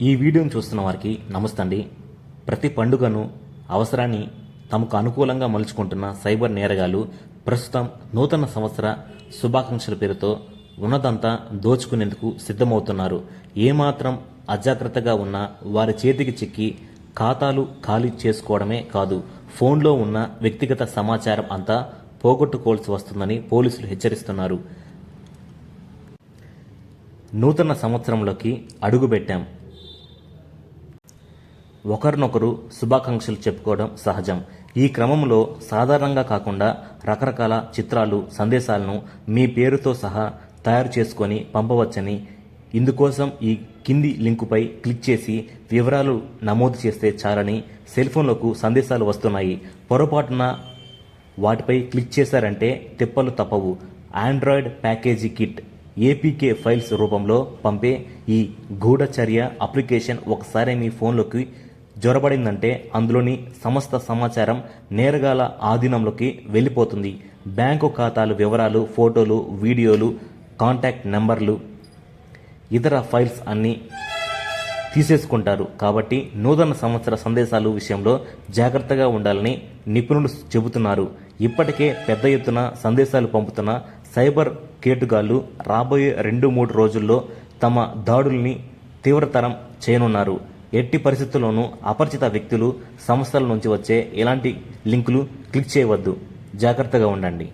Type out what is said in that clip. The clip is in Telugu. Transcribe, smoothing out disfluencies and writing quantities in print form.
ఈ వీడియోను చూస్తున్న వారికి నమస్తే అండి. ప్రతి పండుగను అవసరాన్ని తమకు అనుకూలంగా మలుచుకుంటున్న సైబర్ నేరగాళ్లు ప్రస్తుతం నూతన సంవత్సర శుభాకాంక్షల పేరుతో ఉన్నదంతా దోచుకునేందుకు సిద్ధమవుతున్నారు. ఏమాత్రం అజాగ్రత్తగా ఉన్నా వారి చేతికి చిక్కి ఖాతాలు ఖాళీ చేసుకోవడమే కాదు, ఫోన్లో ఉన్న వ్యక్తిగత సమాచారం అంతా పోగొట్టుకోవాల్సి వస్తుందని పోలీసులు హెచ్చరిస్తున్నారు. నూతన సంవత్సరంలోకి అడుగుపెట్టాం. ఒకరినొకరు శుభాకాంక్షలు చెప్పుకోవడం సహజం. ఈ క్రమంలో సాధారణంగా కాకుండా రకరకాల చిత్రాలు, సందేశాలను మీ పేరుతో సహా తయారు చేసుకొని పంపవచ్చని, ఇందుకోసం ఈ కింది లింకుపై క్లిక్ చేసి వివరాలు నమోదు చేస్తే చాలని సెల్ఫోన్లకు సందేశాలు వస్తున్నాయి. పొరపాటున వాటిపై క్లిక్ చేశారంటే తిప్పలు తప్పవు. Android package kit APK files రూపంలో పంపే ఈ గూఢచర్య అప్లికేషన్ ఒకసారి మీ ఫోన్లోకి జొరబడిందంటే అందులోని సమస్త సమాచారం నేరగాళ్ల ఆధీనంలోకి వెళ్ళిపోతుంది. బ్యాంకు ఖాతాలు వివరాలు, ఫోటోలు, వీడియోలు, కాంటాక్ట్ నెంబర్లు, ఇతర ఫైల్స్ అన్నీ తీసేసుకుంటారు. కాబట్టి నూతన సంవత్సర సందేశాలు విషయంలో జాగ్రత్తగా ఉండాలని నిపుణులు చెబుతున్నారు. ఇప్పటికే పెద్ద ఎత్తున సందేశాలు పంపుతున్న సైబర్ కేటుగాళ్లు రాబోయే 2-3 రోజుల్లో తమ దాడుల్ని తీవ్రతరం చేయనున్నారు. ఎట్టి పరిస్థితుల్లోనూ అపరిచిత వ్యక్తులు, సంస్థల నుంచి వచ్చే ఎలాంటి లింకులు క్లిక్ చేయవద్దు. జాగ్రత్తగా ఉండండి.